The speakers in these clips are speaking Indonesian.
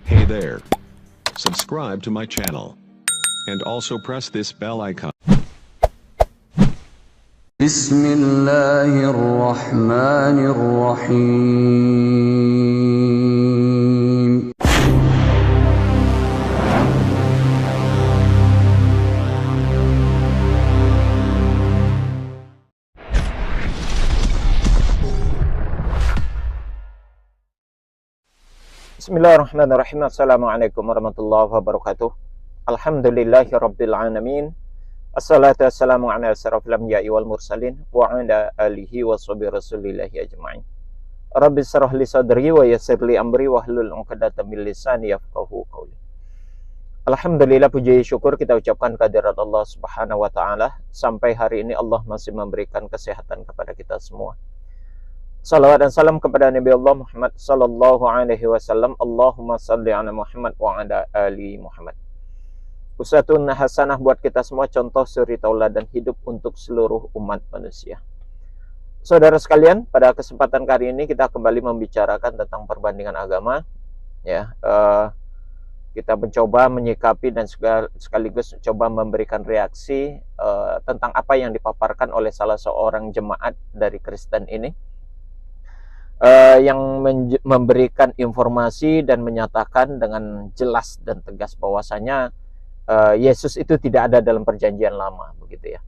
Hey there. Subscribe to my channel. And also press this bell icon. Bismillahirrahmanirrahim. Bismillahirrahmanirrahim. Assalamualaikum warahmatullahi wabarakatuh. Alhamdulillahirabbil alamin. Assalatu wassalamu ala asyrafil anbiya'i wal mursalin wa ala alihi washabihi rasulillahi ajma'in. Rabbi shrah li sadri wa yassir li amri wahlul 'uqdatam min lisani yafqahu qawli. Alhamdulillah, puji syukur kita ucapkan kehadirat Allah Subhanahu wa taala. Sampai hari ini Allah masih memberikan kesehatan kepada kita semua. Salawat dan salam kepada Nabi Allah Muhammad sallallahu alaihi wasallam. Allahumma salli ala Muhammad wa ala ali Muhammad. Uswatun hasanah buat kita semua, contoh suri tauladan hidup untuk seluruh umat manusia. Saudara sekalian, pada kesempatan kali ini kita kembali membicarakan tentang perbandingan agama. Kita mencoba menyikapi dan sekaligus coba memberikan reaksi tentang apa yang dipaparkan oleh salah seorang jemaat dari Kristen ini. Yang memberikan informasi dan menyatakan dengan jelas dan tegas bahwasanya Yesus itu tidak ada dalam perjanjian lama, begitu ya.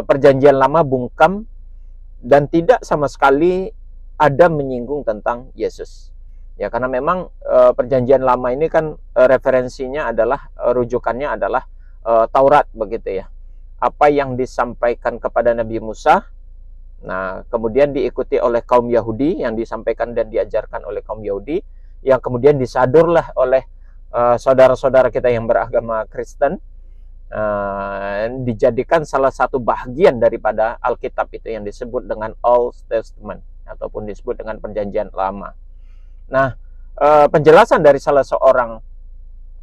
Perjanjian lama bungkam dan tidak sama sekali ada menyinggung tentang Yesus. Ya, karena memang perjanjian lama ini kan referensinya adalah rujukannya adalah Taurat, begitu ya. Apa yang disampaikan kepada Nabi Musa, nah, kemudian diikuti oleh kaum Yahudi, yang disampaikan dan diajarkan oleh kaum Yahudi, yang kemudian disadurlah oleh saudara-saudara kita yang beragama Kristen, dijadikan salah satu bagian daripada Alkitab itu yang disebut dengan Old Testament ataupun disebut dengan Perjanjian Lama. Nah, penjelasan dari salah seorang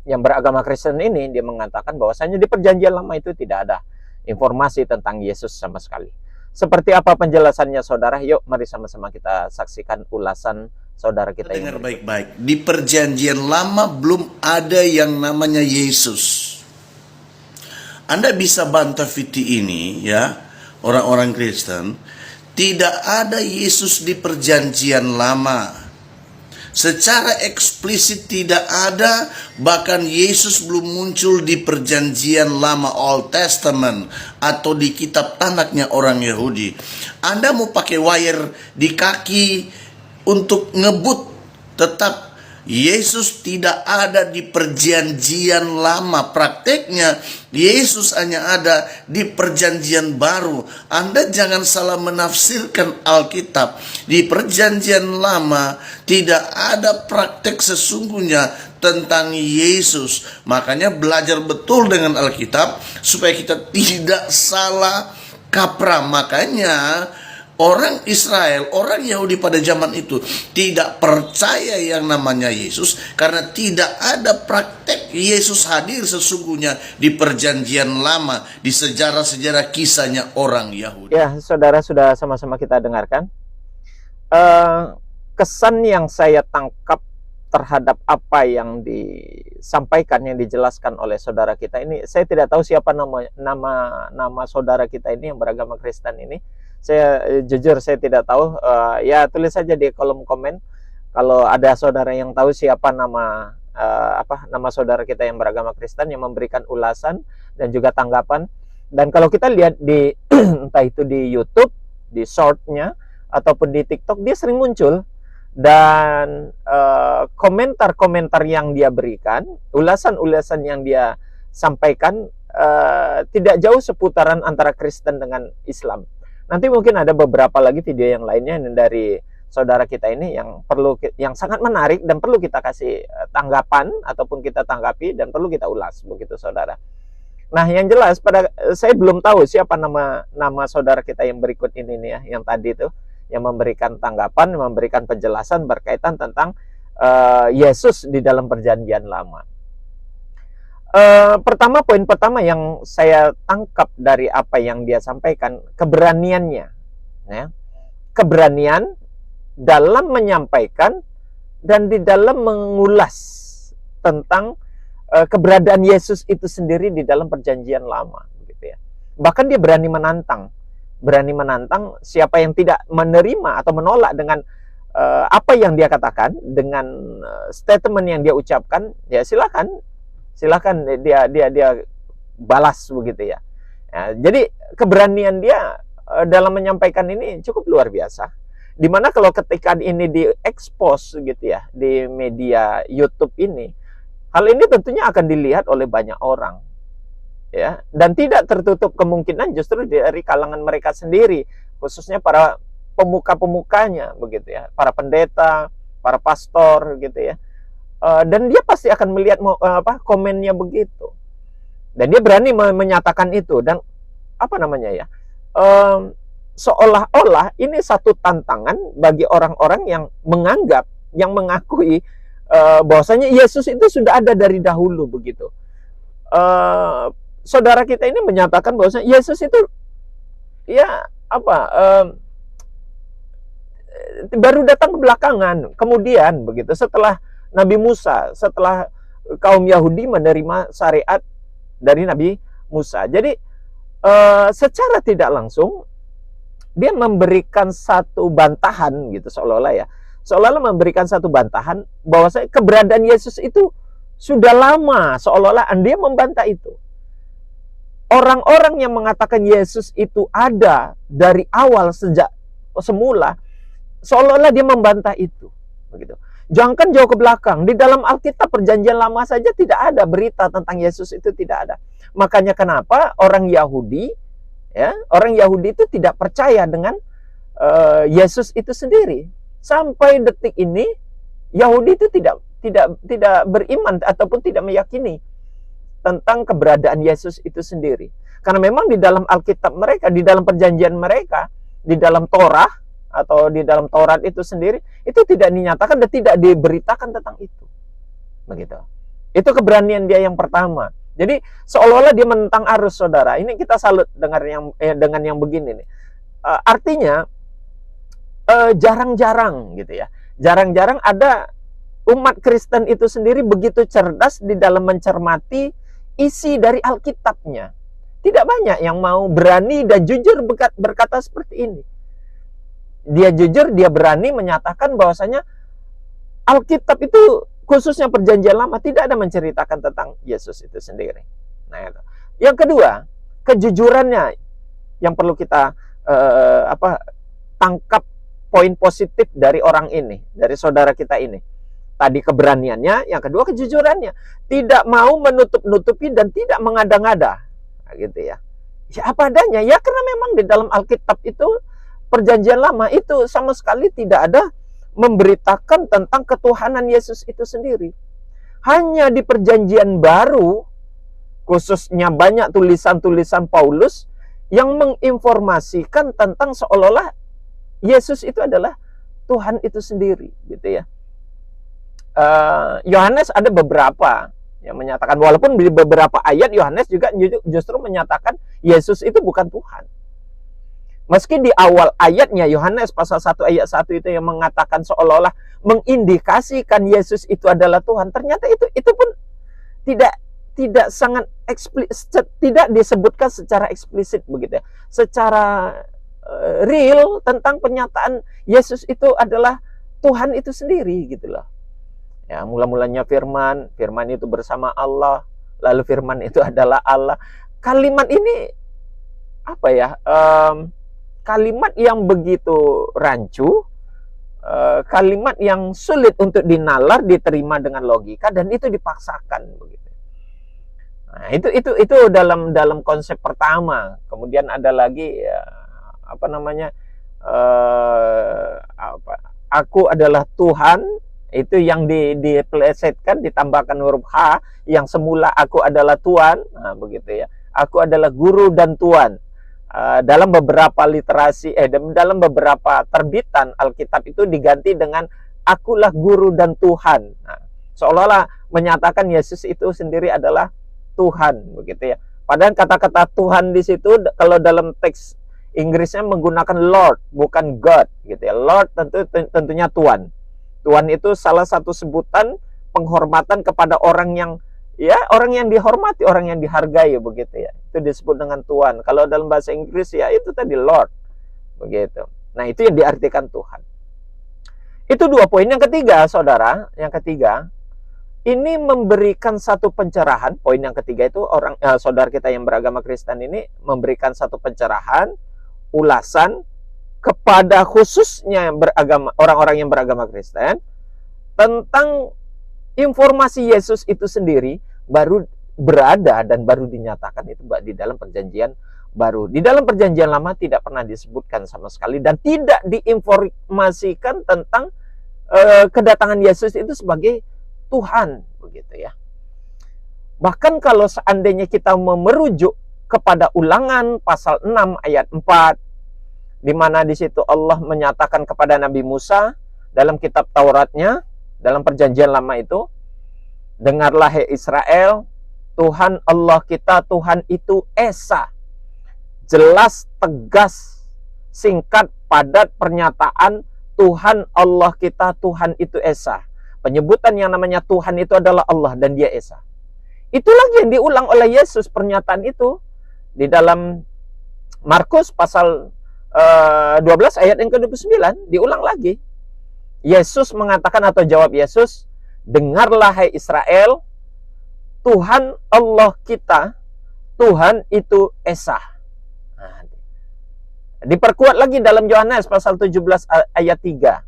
yang beragama Kristen ini, dia mengatakan bahwasanya di Perjanjian Lama itu tidak ada informasi tentang Yesus sama sekali. Seperti apa penjelasannya, saudara? Yuk, mari sama-sama kita saksikan ulasan saudara kita. Dengar baik-baik. Di perjanjian lama belum ada yang namanya Yesus. Anda bisa bantah fiti ini, ya, orang-orang Kristen. Tidak ada Yesus di perjanjian lama. Secara eksplisit tidak ada, bahkan Yesus belum muncul di perjanjian lama Old Testament atau di kitab tanaknya orang Yahudi. Anda mau pakai wire di kaki untuk ngebut, tetap Yesus tidak ada di perjanjian lama. Prakteknya Yesus hanya ada di perjanjian baru. Anda jangan salah menafsirkan Alkitab. Di perjanjian lama tidak ada praktek sesungguhnya tentang Yesus. Makanya belajar betul dengan Alkitab supaya kita tidak salah kaprah. Makanya orang Israel, orang Yahudi pada zaman itu tidak percaya yang namanya Yesus karena tidak ada praktek Yesus hadir sesungguhnya di perjanjian lama, di sejarah-sejarah kisahnya orang Yahudi. Ya, saudara, sudah sama-sama kita dengarkan. Kesan yang saya tangkap terhadap apa yang disampaikan, yang dijelaskan oleh saudara kita ini, saya tidak tahu siapa nama saudara kita ini yang beragama Kristen ini. Saya jujur saya tidak tahu. Ya, tulis saja di kolom komen kalau ada saudara yang tahu siapa nama saudara kita yang beragama Kristen yang memberikan ulasan dan juga tanggapan. Dan kalau kita lihat di entah itu di YouTube, di shortnya ataupun di TikTok, dia sering muncul. Dan komentar-komentar yang dia berikan, ulasan-ulasan yang dia sampaikan tidak jauh seputaran antara Kristen dengan Islam. Nanti mungkin ada beberapa lagi video yang lainnya dari saudara kita ini yang sangat menarik dan perlu kita kasih tanggapan ataupun kita tanggapi dan perlu kita ulas, begitu saudara. Nah, yang jelas saya belum tahu siapa nama saudara kita yang berikut ini nih ya, yang tadi itu yang memberikan tanggapan, memberikan penjelasan berkaitan tentang Yesus di dalam perjanjian lama. Poin pertama yang saya tangkap dari apa yang dia sampaikan, keberaniannya, ya. Keberanian dalam menyampaikan dan di dalam mengulas tentang keberadaan Yesus itu sendiri di dalam perjanjian lama, begitu ya. Bahkan dia berani menantang siapa yang tidak menerima atau menolak dengan apa yang dia katakan, dengan statement yang dia ucapkan, ya silakan dia balas, begitu ya. Jadi keberanian dia dalam menyampaikan ini cukup luar biasa. Dimana kalau ketika ini diekspos gitu ya di media YouTube ini, hal ini tentunya akan dilihat oleh banyak orang, ya, dan tidak tertutup kemungkinan justru dari kalangan mereka sendiri, khususnya para pemuka-pemukanya, begitu ya, para pendeta, para pastor, gitu ya, dan dia pasti akan melihat komennya begitu, dan dia berani menyatakan itu, dan apa namanya ya, seolah-olah ini satu tantangan bagi orang-orang yang menganggap, yang mengakui bahwasanya Yesus itu sudah ada dari dahulu, begitu. Saudara kita ini menyatakan bahwasanya Yesus itu ya baru datang kebelakangan, kemudian begitu, setelah Nabi Musa, setelah kaum Yahudi menerima syariat dari Nabi Musa. Jadi secara tidak langsung dia memberikan satu bantahan gitu, seolah-olah memberikan satu bantahan bahwa keberadaan Yesus itu sudah lama, seolah-olah dia membantah itu. Orang-orang yang mengatakan Yesus itu ada dari awal, sejak semula, seolah-olah dia membantah itu, begitu. Jangankan jauh ke belakang, di dalam Alkitab perjanjian lama saja tidak ada berita tentang Yesus, itu tidak ada. Makanya kenapa orang Yahudi itu tidak percaya dengan Yesus itu sendiri. Sampai detik ini Yahudi itu tidak beriman ataupun tidak meyakini tentang keberadaan Yesus itu sendiri. Karena memang di dalam Alkitab mereka, di dalam perjanjian mereka, di dalam Torah atau di dalam Taurat itu sendiri, itu tidak dinyatakan dan tidak diberitakan tentang itu. Begitu. Itu keberanian dia yang pertama. Jadi seolah-olah dia menentang arus, saudara. Ini kita salut dengan yang begini nih. Artinya jarang-jarang gitu ya. Jarang-jarang ada umat Kristen itu sendiri begitu cerdas di dalam mencermati isi dari Alkitabnya. Tidak banyak yang mau berani dan jujur berkata seperti ini. Dia jujur, dia berani menyatakan bahwasanya Alkitab itu, khususnya perjanjian lama, tidak ada menceritakan tentang Yesus itu sendiri. Nah, itu. Yang kedua, kejujurannya yang perlu kita tangkap poin positif dari orang ini, dari saudara kita ini. Tadi keberaniannya, yang kedua kejujurannya. Tidak mau menutup-nutupi dan tidak mengada-ngada. Nah, gitu ya. Ya apa adanya. Ya karena memang di dalam Alkitab itu, perjanjian lama itu sama sekali tidak ada memberitakan tentang ketuhanan Yesus itu sendiri. Hanya di perjanjian baru, khususnya banyak tulisan-tulisan Paulus yang menginformasikan tentang seolah-olah Yesus itu adalah Tuhan itu sendiri, gitu ya. Yohanes ada beberapa yang menyatakan, walaupun di beberapa ayat Yohanes juga justru menyatakan Yesus itu bukan Tuhan. Meski di awal ayatnya Yohanes pasal 1 ayat 1 itu yang mengatakan seolah-olah mengindikasikan Yesus itu adalah Tuhan, ternyata itu pun tidak sangat eksplisit, tidak disebutkan secara eksplisit, begitu ya. Secara real tentang penyataan Yesus itu adalah Tuhan itu sendiri, gitu loh. Ya, mula-mulanya firman itu bersama Allah, lalu firman itu adalah Allah. Kalimat ini apa ya? Kalimat yang begitu rancu, kalimat yang sulit untuk dinalar, diterima dengan logika, dan itu dipaksakan, begitu. Nah, itu dalam konsep pertama. Kemudian ada lagi aku adalah Tuhan, itu yang dipelesetkan, ditambahkan huruf H, yang semula aku adalah Tuhan, nah, begitu ya. Aku adalah guru dan Tuhan. Dalam beberapa literasi, dalam beberapa terbitan Alkitab itu diganti dengan akulah guru dan Tuhan. Nah, seolah-olah menyatakan Yesus itu sendiri adalah Tuhan, begitu ya. Padahal kata-kata Tuhan di situ kalau dalam teks Inggrisnya menggunakan Lord, bukan God, gitu ya. Lord tentunya Tuhan. Tuhan itu salah satu sebutan penghormatan kepada orang yang orang yang dihormati, orang yang dihargai begitu ya. Itu disebut dengan Tuhan. Kalau dalam bahasa Inggris ya itu tadi Lord. Begitu. Nah, itu yang diartikan Tuhan. Itu 2 poin. Yang ketiga, Saudara, ini memberikan satu pencerahan. Poin yang ketiga itu saudara kita yang beragama Kristen ini memberikan satu pencerahan, ulasan kepada khususnya orang-orang yang beragama Kristen tentang informasi Yesus itu sendiri baru berada dan baru dinyatakan itu di dalam perjanjian baru. Di dalam perjanjian lama tidak pernah disebutkan sama sekali dan tidak diinformasikan tentang kedatangan Yesus itu sebagai Tuhan, begitu ya. Bahkan kalau seandainya kita merujuk kepada Ulangan pasal 6 ayat 4, di mana di situ Allah menyatakan kepada Nabi Musa dalam kitab Tauratnya, dalam perjanjian lama itu, dengarlah hai Israel, Tuhan Allah kita, Tuhan itu Esa. Jelas, tegas, singkat, padat pernyataan Tuhan Allah kita, Tuhan itu Esa. Penyebutan yang namanya Tuhan itu adalah Allah dan Dia Esa. Itu lagi yang diulang oleh Yesus, pernyataan itu di dalam Markus pasal 12 ayat yang ke-29 diulang lagi. Yesus mengatakan atau jawab Yesus, dengarlah hai Israel, Tuhan Allah kita, Tuhan itu Esa. Nah, diperkuat lagi dalam Yohanes pasal 17 ayat 3.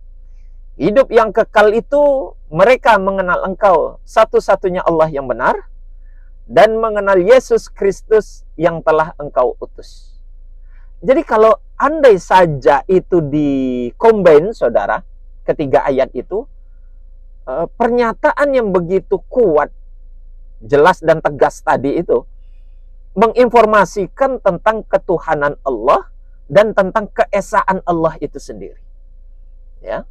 Hidup yang kekal itu mereka mengenal Engkau satu-satunya Allah yang benar dan mengenal Yesus Kristus yang telah Engkau utus. Jadi kalau andai saja itu di-combine, Saudara, ketiga ayat itu, pernyataan yang begitu kuat, jelas dan tegas tadi itu menginformasikan tentang ketuhanan Allah dan tentang keesaan Allah itu sendiri. Ya.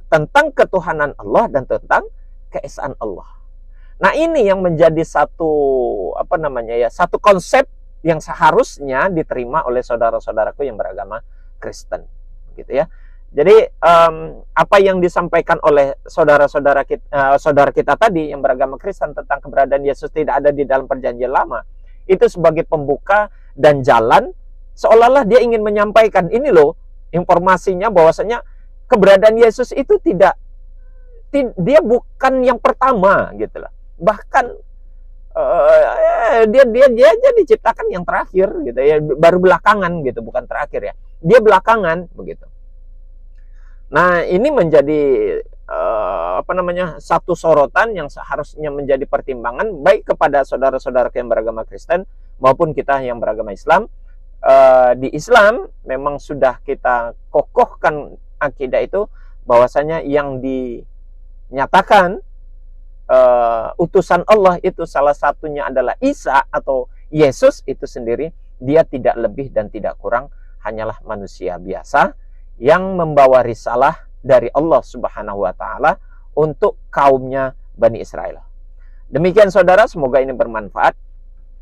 Tentang ketuhanan Allah dan tentang keesaan Allah. Nah, ini yang menjadi satu satu konsep yang seharusnya diterima oleh saudara-saudaraku yang beragama Kristen, gitu ya. Jadi apa yang disampaikan oleh saudara kita tadi yang beragama Kristen tentang keberadaan Yesus tidak ada di dalam perjanjian lama, itu sebagai pembuka dan jalan seolah-olah dia ingin menyampaikan ini loh informasinya bahwasanya keberadaan Yesus itu dia bukan yang pertama gitu lah. Bahkan dia aja diciptakan yang terakhir gitu ya, baru belakangan gitu, bukan terakhir ya. Dia belakangan begitu. Nah, ini menjadi satu sorotan yang seharusnya menjadi pertimbangan baik kepada saudara-saudara yang beragama Kristen maupun kita yang beragama Islam. Di Islam memang sudah kita kokohkan akidah itu bahwasanya yang dinyatakan utusan Allah itu salah satunya adalah Isa atau Yesus itu sendiri. Dia tidak lebih dan tidak kurang, hanyalah manusia biasa yang membawa risalah dari Allah Subhanahu wa taala untuk kaumnya Bani Israel. Demikian Saudara, semoga ini bermanfaat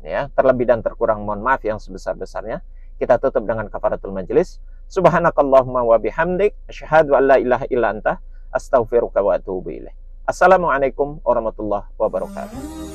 ya. Terlebih dan terkurang mohon maaf yang sebesar-besarnya. Kita tutup dengan kafaratul majelis. Subhanakallahumma wa bihamdik asyhadu an la ilaha illa anta astaghfiruka wa atubu ilaik. Assalamualaikum warahmatullahi wabarakatuh.